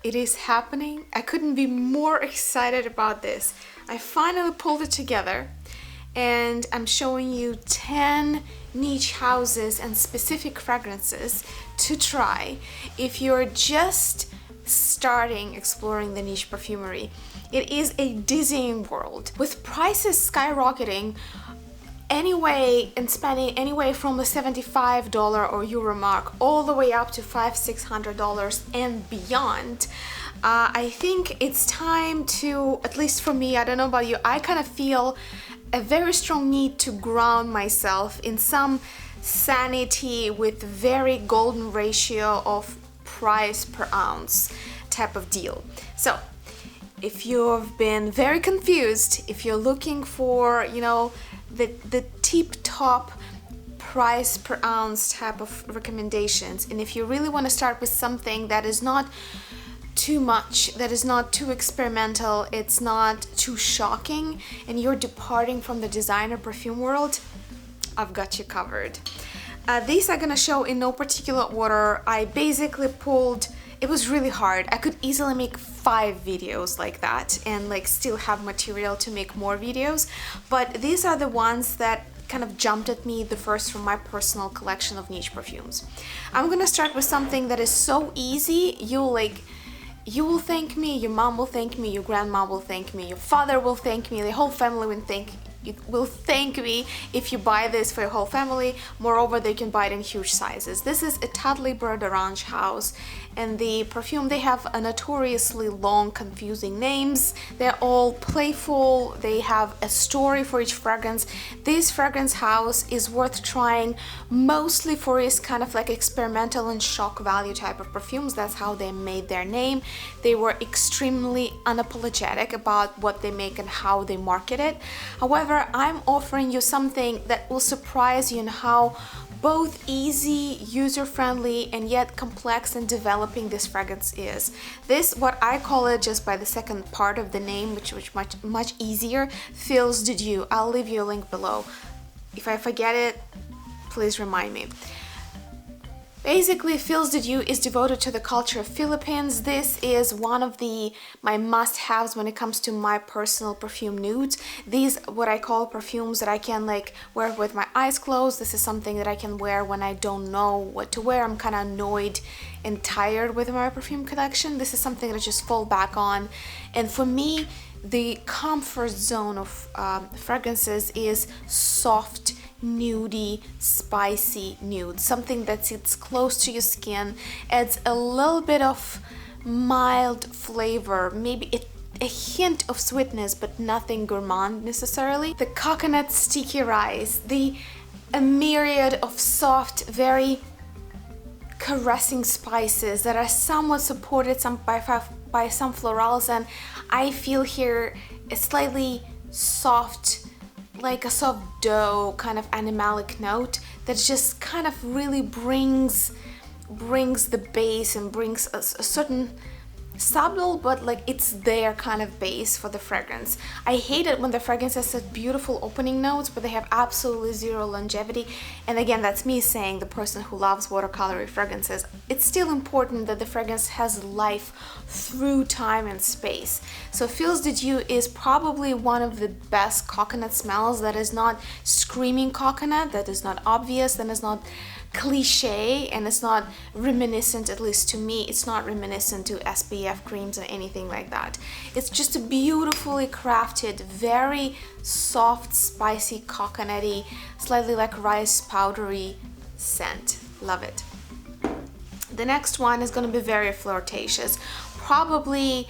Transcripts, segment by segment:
it is happening. I couldn't be more excited about this. I finally pulled it together and I'm showing you 10 niche houses and specific fragrances to try if you're just starting exploring the niche perfumery. It is a dizzying world with prices skyrocketing anyway and spending anyway from the $75 or euro mark all the way up to $500-600 and beyond. I think it's time to, at least for me, I don't know about you, I kind of feel a very strong need to ground myself in some sanity with very golden ratio of price per ounce type of deal. So if you've been very confused, if you're looking for, you know, the tip top price per ounce type of recommendations, and if you really want to start with something that is not too much, that is not too experimental, it's not too shocking, and you're departing from the designer perfume world, I've got you covered. These are gonna show in no particular order. I basically pulled, it was really hard. I could easily make 5 videos like that and like still have material to make more videos, but these are the ones that kind of jumped at me the first from my personal collection of niche perfumes. I'm gonna start with something that is so easy, you will thank me, your mom will thank me, your grandma will thank me, your father will thank me, the whole family will thank me if you buy this for your whole family. Moreover, they can buy it in huge sizes. This is a Totally Bird Orange house, and the perfume, they have a notoriously long, confusing names. They're all playful, they have a story for each fragrance. This fragrance house is worth trying mostly for its kind of like experimental and shock value type of perfumes. That's how they made their name. They were extremely unapologetic about what they make and how they market it. However, I'm offering you something that will surprise you in how both easy, user-friendly, and yet complex and developing this fragrance is. This, what I call it just by the second part of the name, which much easier, Fils de Dieu. I'll leave you a link below. If I forget it, please remind me. Basically, Fils de Dieu is devoted to the culture of Philippines. This is one of my must-haves when it comes to my personal perfume nudes. These, what I call perfumes that I can like wear with my eyes closed. This is something that I can wear when I don't know what to wear. I'm kind of annoyed and tired with my perfume collection. This is something that I just fall back on. And for me, the comfort zone of fragrances is soft, nudie, spicy nude, something that sits close to your skin, adds a little bit of mild flavor, maybe a hint of sweetness, but nothing gourmand necessarily. The coconut sticky rice, a myriad of soft, very caressing spices that are somewhat supported by some florals, and I feel here a slightly soft, like a soft dough kind of animalic note that just kind of really brings the base and brings a certain subtle, but like it's their kind of base for the fragrance. I hate it when the fragrance has such beautiful opening notes, but they have absolutely zero longevity. And again, that's me saying, the person who loves watercolory fragrances, it's still important that the fragrance has life through time and space. So Fils de Dieu is probably one of the best coconut smells that is not screaming coconut, that is not obvious, that is not cliche, and it's not reminiscent, at least to me, it's not reminiscent to SPF creams or anything like that. It's just a beautifully crafted, very soft, spicy, coconutty, slightly like rice powdery scent. Love it. The next one is going to be very flirtatious, probably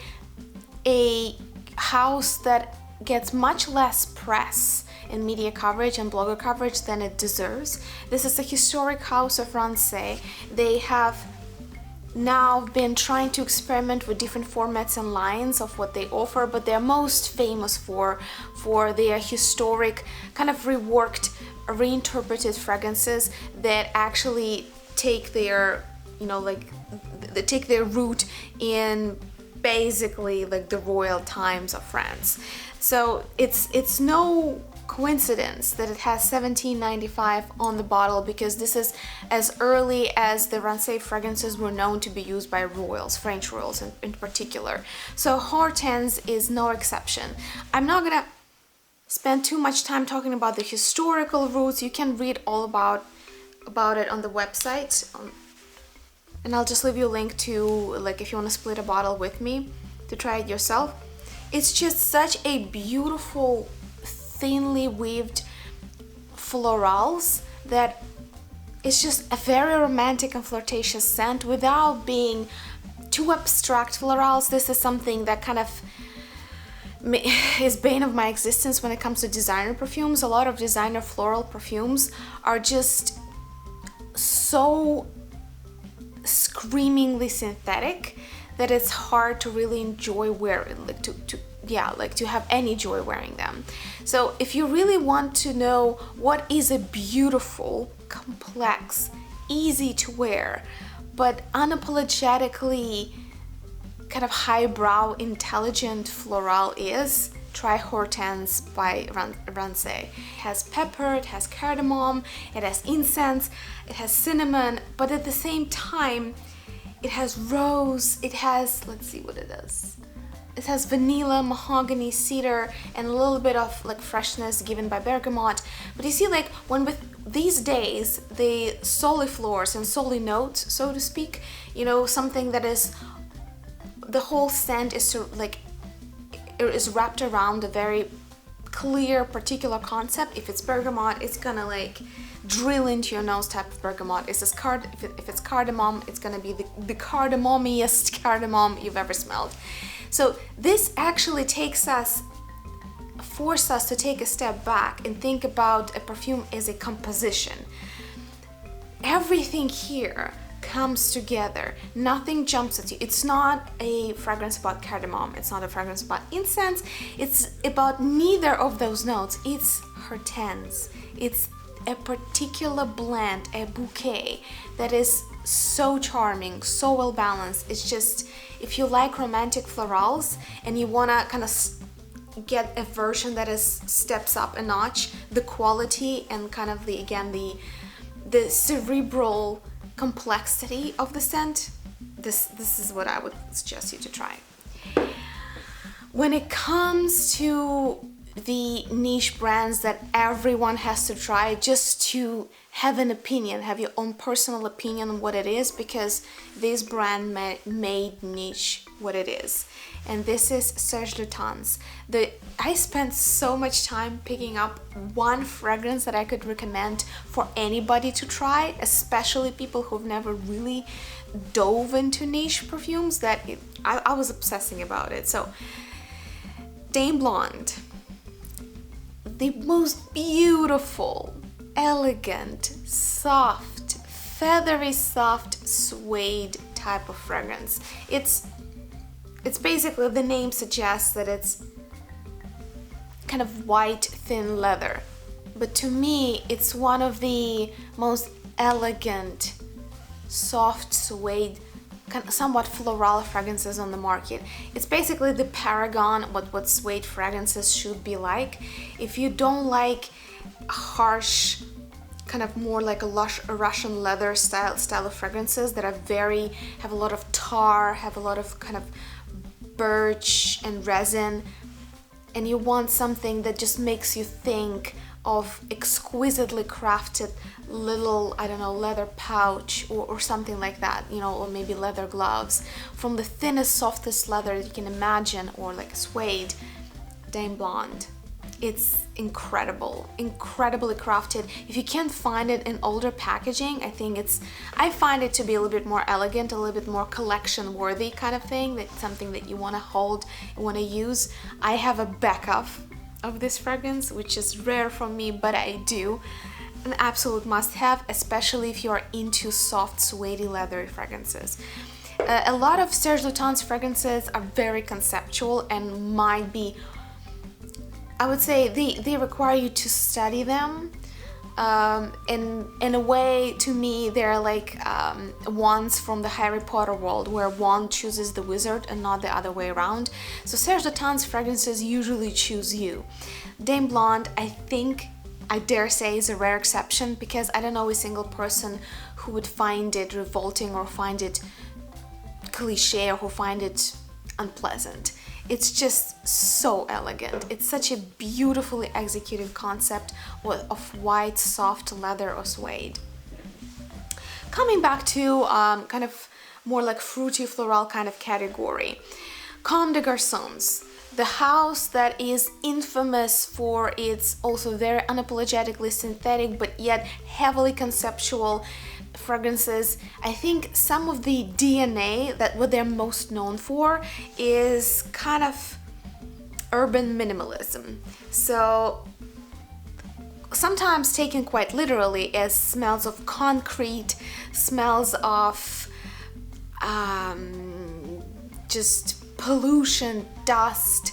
a house that gets much less press and media coverage and blogger coverage than it deserves. This is a historic house of Rancé. They have now been trying to experiment with different formats and lines of what they offer, but they're most famous for their historic, kind of reworked, reinterpreted fragrances that actually take their, you know, like they take their root in basically like the royal times of France. So it's no coincidence that it has $17.95 on the bottle, because this is as early as the Rancé fragrances were known to be used by royals, French royals in particular. So Hortense is no exception. I'm not gonna spend too much time talking about the historical roots. You can read all about it on the website, and I'll just leave you a link to, like, if you want to split a bottle with me to try it yourself. It's just such a beautiful, thinly weaved florals that it's just a very romantic and flirtatious scent without being too abstract florals. This is something that kind of is bane of my existence when it comes to designer perfumes. A lot of designer floral perfumes are just so screamingly synthetic that it's hard to really enjoy wearing, like to have any joy wearing them. So if you really want to know what is a beautiful, complex, easy to wear, but unapologetically kind of highbrow, intelligent floral is, try Hortense by Rancé. It has pepper, it has cardamom, it has incense, it has cinnamon, but at the same time, it has rose, it has, let's see what it is. It has vanilla, mahogany, cedar, and a little bit of like freshness given by bergamot. But you see, like, when with these days, the soliflors and soli notes, so to speak, you know, something that is, the whole scent is like, it is wrapped around a very clear particular concept. If it's bergamot, it's gonna like drill into your nose type of bergamot. If it's cardamom, it's gonna be the cardamomiest cardamom you've ever smelled. So this actually forces us to take a step back and think about a perfume as a composition. Everything here comes together. Nothing jumps at you. It's not a fragrance about cardamom. It's not a fragrance about incense. It's about neither of those notes. It's Hortense. It's a particular blend, a bouquet that is so charming, so well balanced. It's just, if you like romantic florals and you wanna kind of get a version that steps up a notch, the quality and kind of the cerebral complexity of the scent, this is what I would suggest you to try. When it comes to the niche brands that everyone has to try, just to have an opinion, have your own personal opinion on what it is, because this brand made niche what it is. And this is Serge Lutens. I spent so much time picking up one fragrance that I could recommend for anybody to try, especially people who've never really dove into niche perfumes, that I was obsessing about it. So, Dame Blonde. The most beautiful, elegant, soft, feathery soft suede type of fragrance. It's basically, the name suggests that it's kind of white, thin leather. But to me, it's one of the most elegant, soft suede, kind of somewhat floral fragrances on the market. It's basically the paragon of what suede fragrances should be like. If you don't like harsh, kind of more like a Russian leather style of fragrances that have a lot of tar, have a lot of kind of birch and resin, and you want something that just makes you think of exquisitely crafted little, I don't know, leather pouch or something like that, you know, or maybe leather gloves from the thinnest, softest leather that you can imagine, or like a suede, Dame Blonde. It's incredible, incredibly crafted. If you can't find it in older packaging, I find it to be a little bit more elegant, a little bit more collection worthy kind of thing. That's something that you want to hold, you want to use. I have a backup of this fragrance, which is rare for me, but I do. An absolute must-have, especially if you're into soft, suede, leathery fragrances. A lot of Serge Lutens fragrances are very conceptual and might be, I would say, they require you to study them, In a way, to me, they're like wands from the Harry Potter world, where wand chooses the wizard and not the other way around. So Serge Lutens fragrances usually choose you. Dame Blonde, I think, I dare say, is a rare exception, because I don't know a single person who would find it revolting or find it cliche or who find it unpleasant. It's just so elegant. It's such a beautifully executed concept of white, soft leather or suede. Coming back to kind of more like fruity floral kind of category. Comme des Garçons, the house that is infamous for its also very unapologetically synthetic but yet heavily conceptual fragrances. I think some of the DNA that what they're most known for is kind of urban minimalism. So sometimes taken quite literally as smells of concrete, smells of just pollution, dust,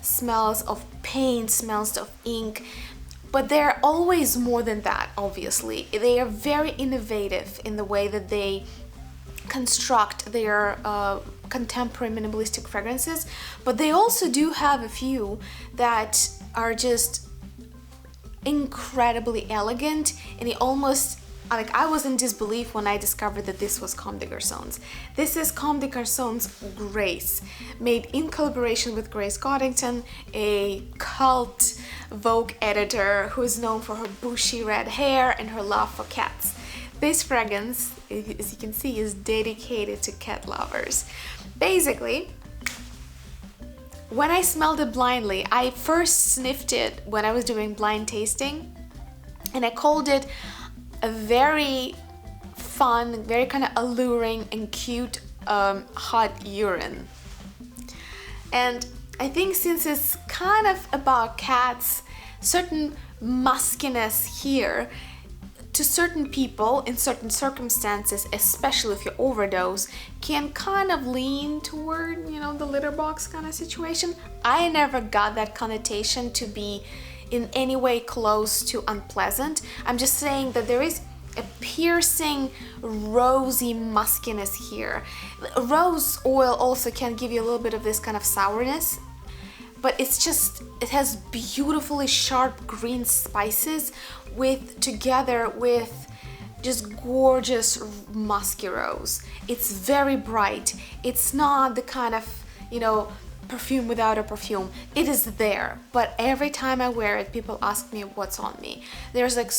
smells of paint, smells of ink. But they're always more than that, obviously. They are very innovative in the way that they construct their contemporary minimalistic fragrances, but they also do have a few that are just incredibly elegant, and it almost, like, I was in disbelief when I discovered that this was Comme des Garçons. This is Comme des Garçons Grace, made in collaboration with Grace Goddington, a cult Vogue editor who is known for her bushy red hair and her love for cats. This fragrance, as you can see, is dedicated to cat lovers. Basically, when I smelled it blindly, I first sniffed it when I was doing blind tasting, and I called it a very fun, very kind of alluring and cute hot urine. And I think since it's kind of about cats, certain muskiness here to certain people in certain circumstances, especially if you overdose, can kind of lean toward, you know, the litter box kind of situation. I never got that connotation to be in any way close to unpleasant. I'm just saying that there is a piercing rosy muskiness here. Rose oil also can give you a little bit of this kind of sourness, but it's just, it has beautifully sharp green spices together with just gorgeous musky rose. It's very bright. It's not the kind of, you know, perfume without a perfume. It is there, but every time I wear it, people ask me what's on me. There's like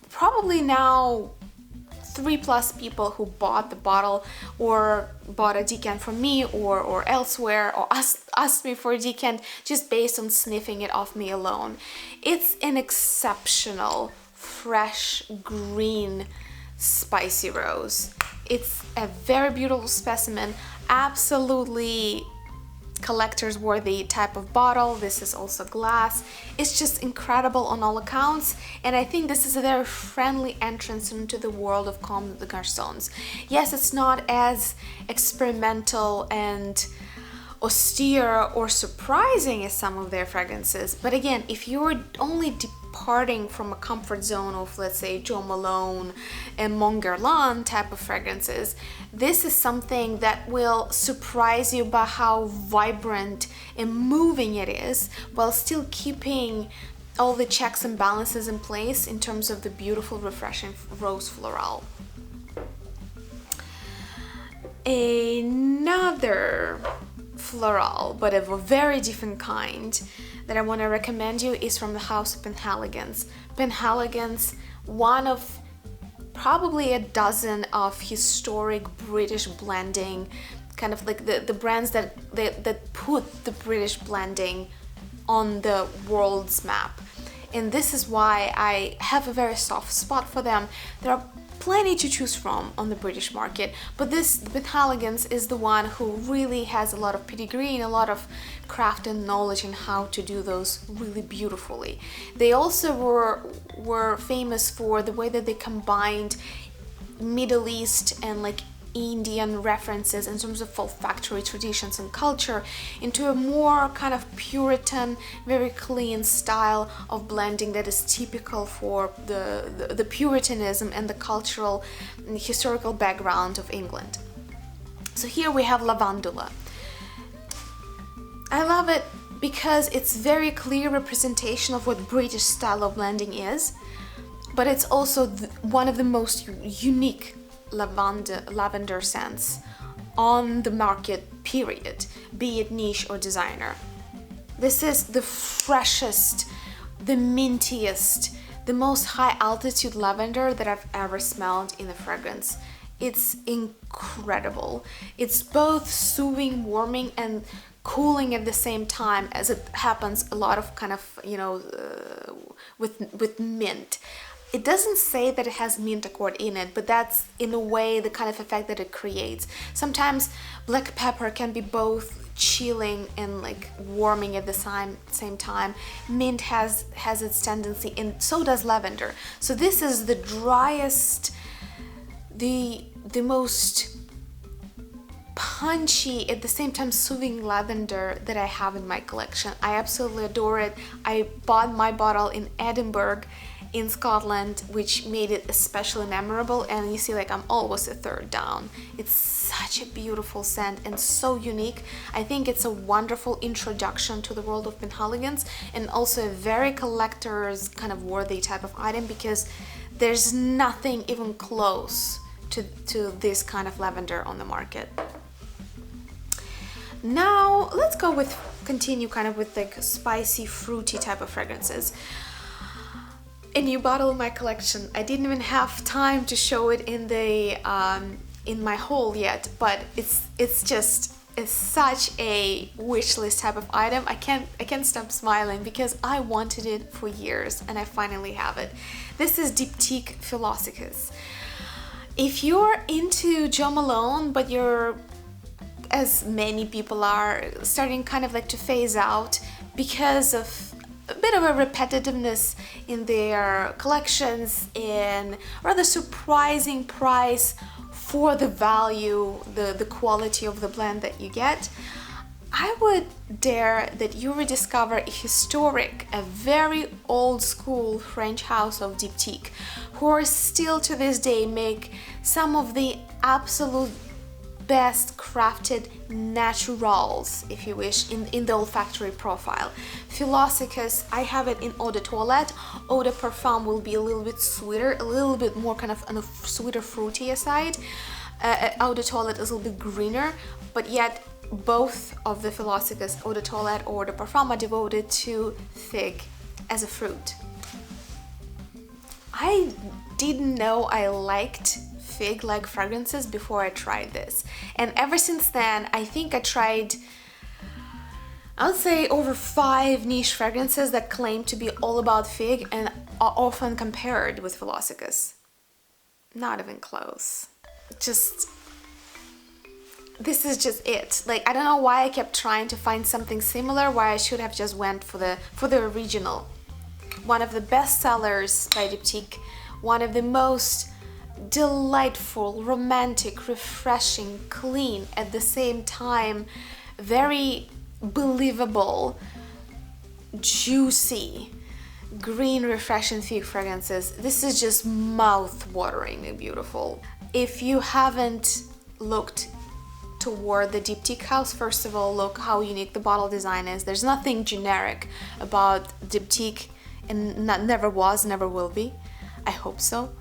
probably now 3+ people who bought the bottle or bought a decant from me or elsewhere, or asked me for a decant just based on sniffing it off me alone. It's an exceptional fresh green spicy rose. It's a very beautiful specimen, absolutely collector's worthy type of bottle. This is also glass. It's just incredible on all accounts, and I think this is a very friendly entrance into the world of Comme des Garçons. Yes, it's not as experimental and austere or surprising as some of their fragrances, but again, if you're only departing from a comfort zone of, let's say, Jo Malone and Mon Guerlain type of fragrances, this is something that will surprise you by how vibrant and moving it is, while still keeping all the checks and balances in place in terms of the beautiful, refreshing rose floral. Another floral, but of a very different kind, that I want to recommend you is from the house of Penhaligon's. Penhaligon's, one of probably a dozen of historic British blending, kind of like the brands that put the British blending on the world's map. And this is why I have a very soft spot for them. There are plenty to choose from on the British market, but this Penhaligon's is the one who really has a lot of pedigree and a lot of craft and knowledge in how to do those really beautifully. They also were famous for the way that they combined Middle East and like Indian references in terms of olfactory traditions and culture into a more kind of Puritan, very clean style of blending that is typical for the Puritanism and the cultural and historical background of England. So here we have Lavandula. I love it because it's very clear representation of what British style of blending is, but it's also one of the most unique lavender scents on the market, period, be it niche or designer. This is the freshest, the mintiest, the most high altitude lavender that I've ever smelled in a fragrance. It's incredible. It's both soothing, warming, and cooling at the same time, as it happens a lot of kind of, with mint. It doesn't say that it has mint accord in it, but that's in a way the kind of effect that it creates. Sometimes black pepper can be both chilling and like warming at the same time. Mint has its tendency, and so does lavender. So this is the driest, the most punchy, at the same time soothing lavender that I have in my collection. I absolutely adore it. I bought my bottle in Edinburgh in Scotland, which made it especially memorable, and you see, like, I'm almost a third down. It's such a beautiful scent and so unique. I think it's a wonderful introduction to the world of Penhaligon's, and also a very collector's kind of worthy type of item, because there's nothing even close to this kind of lavender on the market. Now let's continue kind of with like spicy, fruity type of fragrances. A new bottle in my collection. I didn't even have time to show it in my haul yet, but it's such a wish list type of item. I can't stop smiling because I wanted it for years and I finally have it. This is Diptyque Philosophes. If you're into Jo Malone, but you're, as many people are, starting kind of like to phase out because of a bit of a repetitiveness in their collections and rather surprising price for the value, the quality of the blend that you get, I would dare that you rediscover a historic, a very old school French house of Diptyque, who are still to this day make some of the absolute best crafted naturals, if you wish, in the olfactory profile. Philosophes, I have it in Eau de Toilette. Eau de Parfum will be a little bit sweeter, a little bit more kind of on a sweeter, fruity side. Eau de Toilette is a little bit greener, but yet both of the Philosophes, Eau de Toilette or Eau de Parfum, are devoted to fig as a fruit. I didn't know I liked fig-like fragrances before I tried this, and ever since then I think I tried, I would say, over 5 niche fragrances that claim to be all about fig and are often compared with Philosophes. Not even close. This is just it. Like, I don't know why I kept trying to find something similar, why I should have just went for the original. One of the best sellers by Diptyque, one of the most delightful, romantic, refreshing, clean, at the same time very believable, juicy, green, refreshing fig fragrances. This is just mouth-wateringly beautiful. If you haven't looked toward the Diptyque house, first of all, look how unique the bottle design is. There's nothing generic about Diptyque, and never was, never will be. I hope so.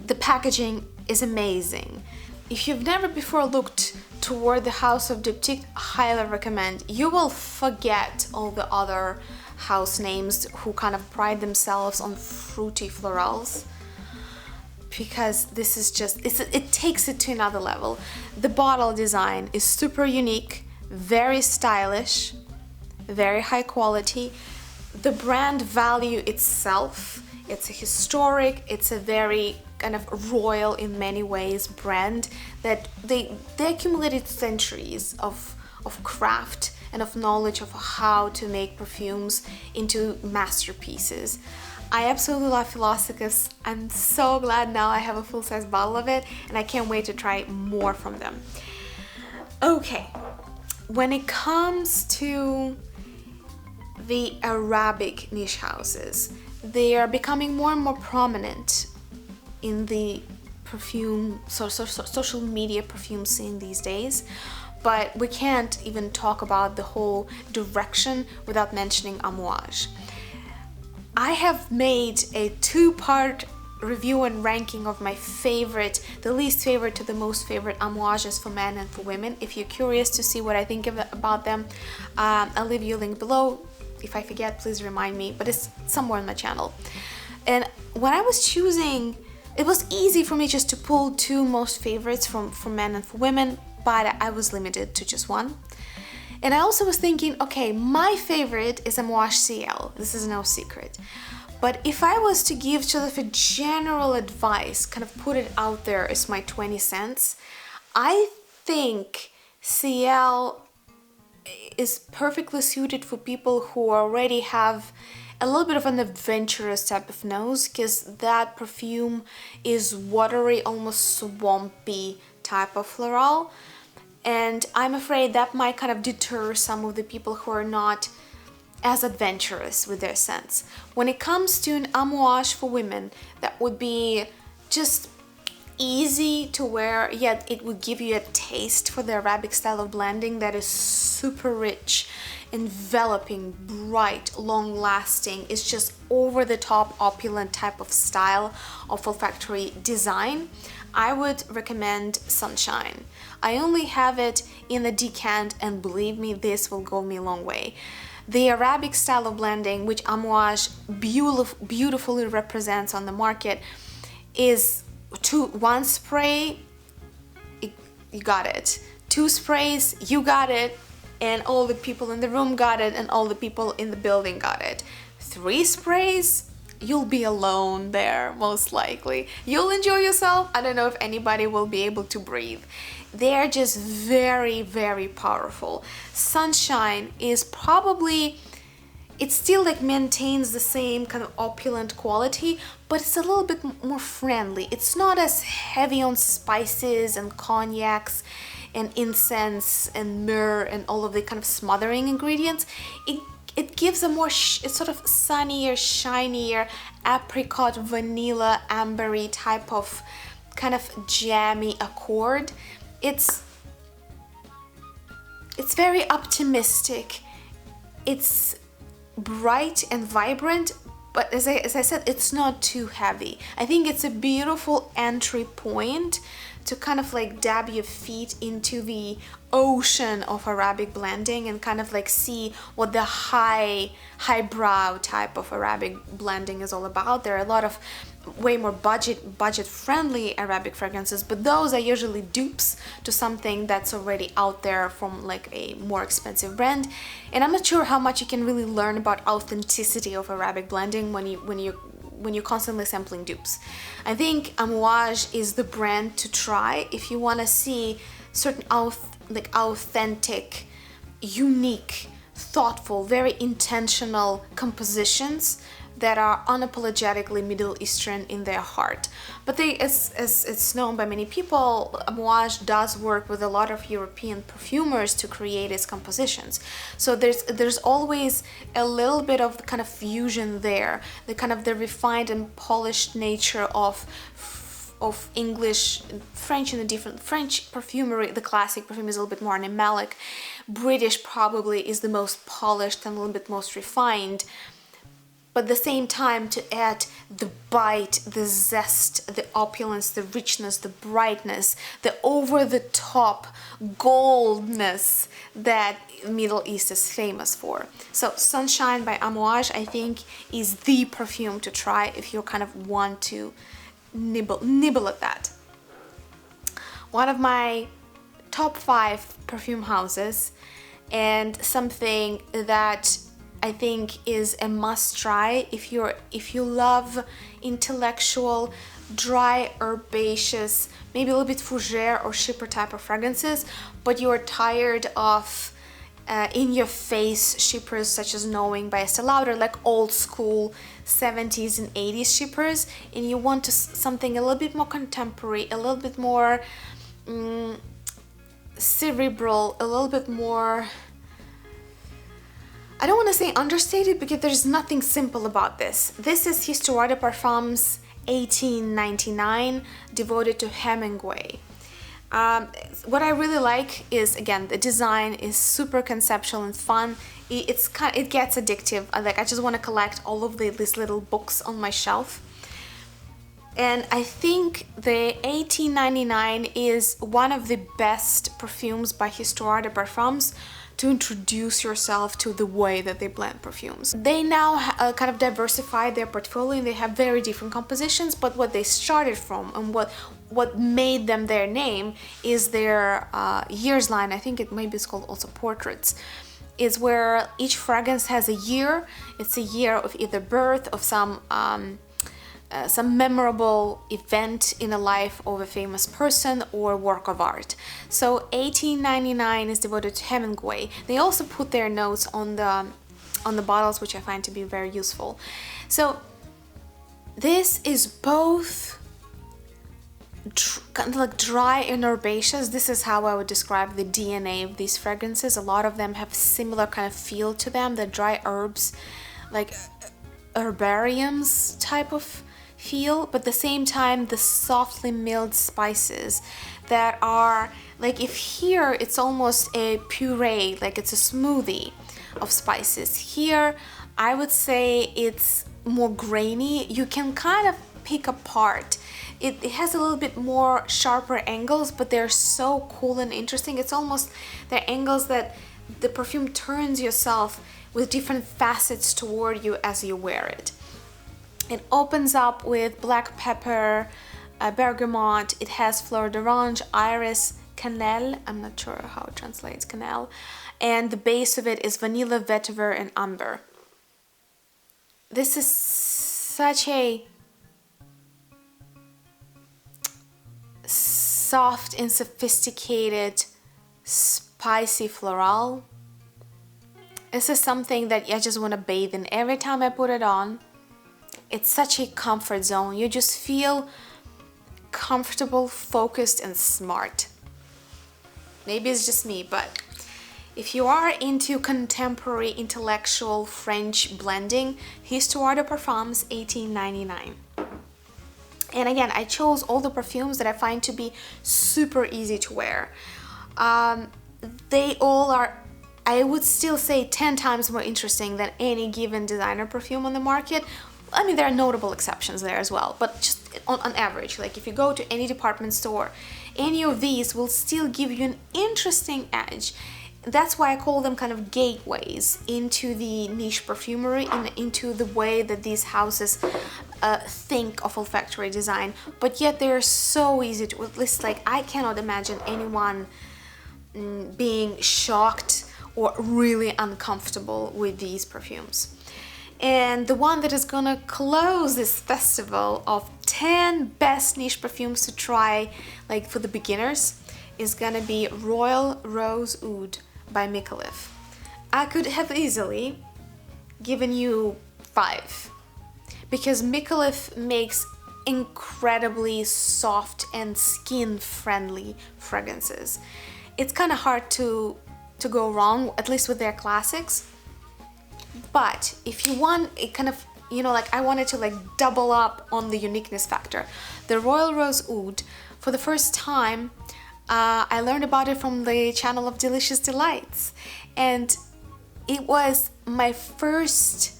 The packaging is amazing. If you've never before looked toward the house of Diptyque, I highly recommend. You will forget all the other house names who kind of pride themselves on fruity florals, because this is just, it takes it to another level. The bottle design is super unique, very stylish, very high quality. The brand value itself, it's a historic, it's a very kind of royal in many ways brand that they accumulated centuries of craft and of knowledge of how to make perfumes into masterpieces. I absolutely love Philosophus. I'm so glad now I have a full-size bottle of it, and I can't wait to try more from them. Okay, when it comes to the Arabic niche houses, they are becoming more and more prominent in the perfume, social media perfume scene these days. But we can't even talk about the whole direction without mentioning Amouage. I have made a two-part review and ranking of my favorite, the least favorite to the most favorite Amouages for men and for women. If you're curious to see what I think about them, I'll leave you a link below. If I forget, please remind me, but it's somewhere on my channel. And when I was choosing, it was easy for me just to pull two most favorites for men and for women, but I was limited to just one. And I also was thinking, okay, my favorite is Amouage CL. This is no secret. But if I was to give sort of a general advice, kind of put it out there as my 20 cents, I think CL is perfectly suited for people who already have a little bit of an adventurous type of nose, because that perfume is watery, almost swampy type of floral. And I'm afraid that might kind of deter some of the people who are not as adventurous with their scents. When it comes to an Amouage for women, that would be just easy to wear, yet it would give you a taste for the Arabic style of blending that is super rich, enveloping, bright, long-lasting. It's just over-the-top, opulent type of style of olfactory design. I would recommend Sunshine. I only have it in the decant, and believe me, this will go me a long way. The Arabic style of blending, which Amouage beautifully represents on the market, is one spray, you got it. Two sprays, you got it, and all the people in the room got it, and all the people in the building got it. Three sprays, you'll be alone there, most likely. You'll enjoy yourself. I don't know if anybody will be able to breathe. They're just very, very powerful. Sunshine is probably, it still like maintains the same kind of opulent quality, but it's a little bit more friendly. It's not as heavy on spices and cognacs and incense and myrrh and all of the kind of smothering ingredients. It gives a more it's sort of sunnier, shinier, apricot, vanilla, ambery type of kind of jammy accord. It's very optimistic. It's bright and vibrant, but as I said, it's not too heavy. I think it's a beautiful entry point to kind of like dab your feet into the ocean of Arabic blending and kind of like see what the highbrow type of Arabic blending is all about. There are a lot of way more budget friendly Arabic fragrances, but those are usually dupes to something that's already out there from like a more expensive brand. And I'm not sure how much you can really learn about authenticity of Arabic blending when you're constantly sampling dupes. I think Amouage is the brand to try if you want to see certain authentic, unique, thoughtful, very intentional compositions that are unapologetically Middle Eastern in their heart. But as it's known by many people, Amouage does work with a lot of European perfumers to create its compositions. So there's always a little bit of the kind of fusion there, the refined and polished nature of English, French, and the different French perfumery. The classic perfume is a little bit more animalic. British probably is the most polished and a little bit most refined. But at the same time, to add the bite, the zest, the opulence, the richness, the brightness, the over-the-top goldness that Middle East is famous for. So Sunshine by Amouage, I think, is the perfume to try if you kind of want to nibble at that. One of my top 5 perfume houses, and something that I think is a must try if you love intellectual, dry, herbaceous, maybe a little bit fougere or shipper type of fragrances, but you're tired of in-your-face shippers such as Knowing by Estee Lauder, like old school 70s and 80s shippers, and you want something a little bit more contemporary, a little bit more cerebral, a little bit more, I don't want to say understated because there's nothing simple about this. This is Histoire de Parfums 1899, devoted to Hemingway. What I really like is, again, the design is super conceptual and fun. It gets addictive. I just want to collect all of these little books on my shelf. And I think the 1899 is one of the best perfumes by Histoire de Parfums to introduce yourself to the way that they blend perfumes. They now kind of diversified their portfolio, and they have very different compositions, but what they started from and what made them their name is their years line. I think it's called also Portraits, is where each fragrance has a year. It's a year of either birth, of some memorable event in the life of a famous person or work of art. So 1899 is devoted to Hemingway. They also put their notes on the bottles, which I find to be very useful. So this is both kind of like dry and herbaceous. This is how I would describe the DNA of these fragrances. A lot of them have similar kind of feel to them, the dry herbs, like herbariums type of feel, but at the same time the softly milled spices that are like, if here it's almost a puree, like it's a smoothie of spices, here I would say it's more grainy. You can kind of pick apart. It has a little bit more sharper angles, but they're so cool and interesting. It's almost, they're angles that the perfume turns yourself with different facets toward you as you wear it. It opens up with black pepper, bergamot. It has fleur d'orange, iris, cannelle. I'm not sure how it translates, cannelle. And the base of it is vanilla, vetiver, and amber. This is such a soft and sophisticated, spicy floral. This is something that I just want to bathe in every time I put it on. It's such a comfort zone. You just feel comfortable, focused, and smart. Maybe it's just me, but if you are into contemporary intellectual French blending, Histoire de Parfums 1899. And again, I chose all the perfumes that I find to be super easy to wear. They all are, I would still say, 10 times more interesting than any given designer perfume on the market. I mean, there are notable exceptions there as well, but just on average, like if you go to any department store, any of these will still give you an interesting edge. That's why I call them kind of gateways into the niche perfumery and into the way that these houses think of olfactory design, but yet they're so easy to, at least like I cannot imagine anyone being shocked or really uncomfortable with these perfumes. And the one that is gonna close this festival of 10 best niche perfumes to try, like for the beginners, is gonna be Royal Rose Oud by Micallef. I could have easily given you 5 because Micallef makes incredibly soft and skin-friendly fragrances. It's kind of hard to go wrong, at least with their classics. But if you want a kind of, you know, like I wanted to like double up on the uniqueness factor, the Royal Rose Oud, for the first time, I learned about it from the channel of Delicious Delights, and it was my first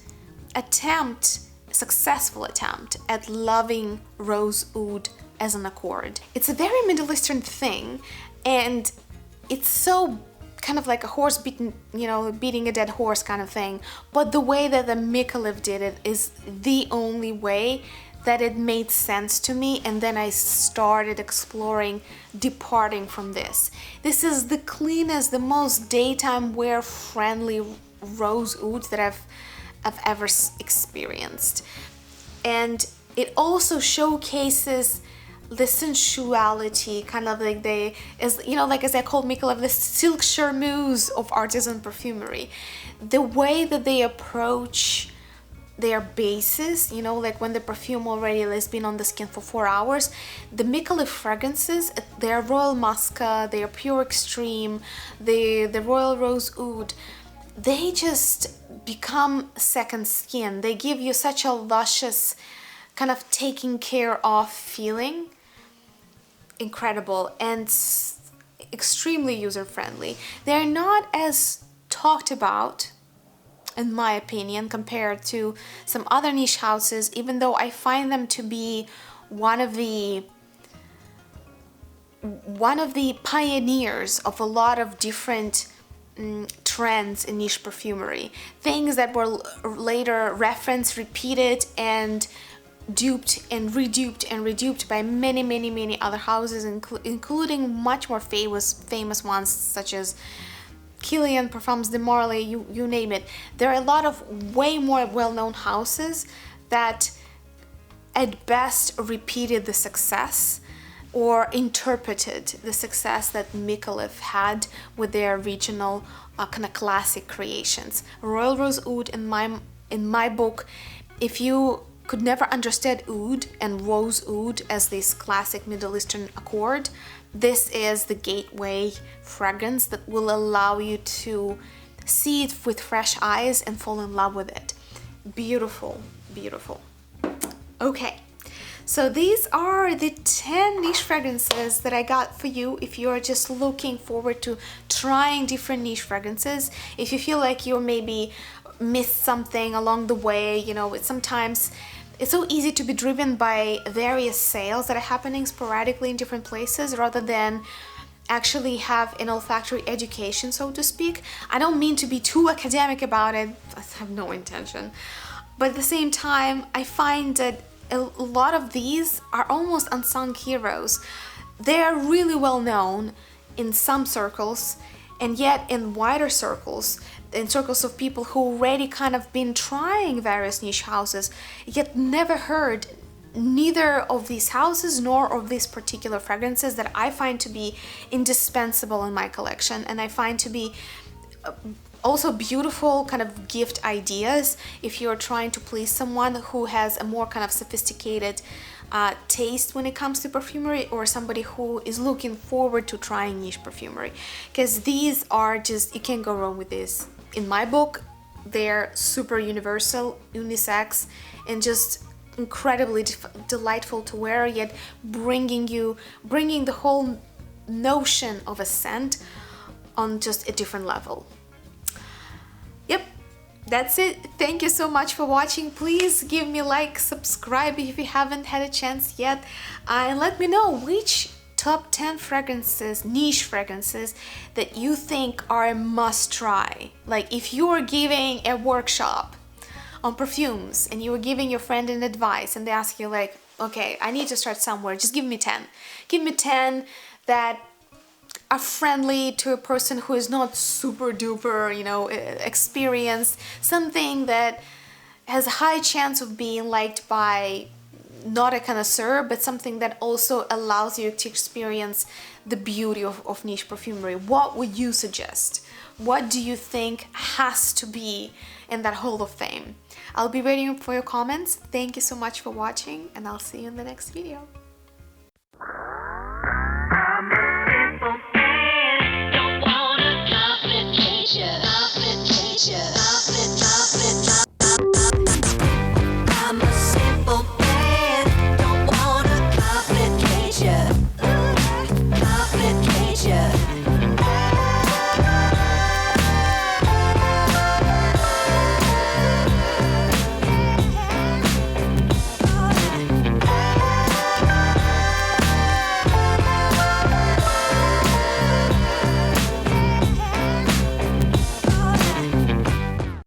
attempt, successful attempt at loving Rose Oud as an accord. It's a very Middle Eastern thing, and it's so kind of like a horse beating, you know, beating a dead horse kind of thing. But the way that the Micallef did it is the only way that it made sense to me, and then I started exploring departing from this. This is the cleanest, the most daytime wear friendly Rose Oud that I've ever experienced. And it also showcases the sensuality, kind of like they, as you know, like as I called Mikolev, the silk charmeuse of artisan perfumery. The way that they approach their bases, you know, like when the perfume already has been on the skin for 4 hours, the Mikolev fragrances, their Royal Musca, their Pure Extreme, the Royal Rose Oud, they just become second skin. They give you such a luscious, kind of taken care of feeling. Incredible and extremely user-friendly. They're not as talked about, in my opinion, compared to some other niche houses, even though I find them to be one of the pioneers of a lot of different trends in niche perfumery. Things that were later referenced, repeated, and duped and reduped by many other houses, including much more famous ones such as Kilian, Parfums de Malle, you name it. There are a lot of way more well-known houses that at best repeated the success or interpreted the success that Mikolev had with their regional kind of classic creations. Royal Rose Oud, in my book, if you could never understand oud and rose oud as this classic Middle Eastern accord, this is the gateway fragrance that will allow you to see it with fresh eyes and fall in love with it. Beautiful, beautiful. Okay, so these are the 10 niche fragrances that I got for you if you're just looking forward to trying different niche fragrances. If you feel like you maybe missed something along the way, you know, sometimes it's so easy to be driven by various sales that are happening sporadically in different places rather than actually have an olfactory education, so to speak. I don't mean to be too academic about it, I have no intention. But at the same time, I find that a lot of these are almost unsung heroes. They are really well known in some circles, and yet in wider circles, in circles of people who already kind of been trying various niche houses, yet never heard neither of these houses nor of these particular fragrances that I find to be indispensable in my collection, and I find to be also beautiful kind of gift ideas if you're trying to please someone who has a more kind of sophisticated taste when it comes to perfumery, or somebody who is looking forward to trying niche perfumery, because these are just, you can't go wrong with this. In my book, they're super universal, unisex, and just incredibly delightful to wear, yet bringing the whole notion of a scent on just a different level. Yep, that's it. Thank you so much for watching. Please give me a like, subscribe if you haven't had a chance yet, and let me know which top 10 fragrances, niche fragrances, that you think are a must try. Like if you're giving a workshop on perfumes and you were giving your friend an advice and they ask you like, okay, I need to start somewhere, just give me 10. Give me 10 that are friendly to a person who is not super duper, you know, experienced, something that has a high chance of being liked by not a connoisseur, but something that also allows you to experience the beauty of niche perfumery. What would you suggest? What do you think has to be in that Hall of Fame? I'll be waiting for your comments. Thank you so much for watching, and I'll see you in the next video.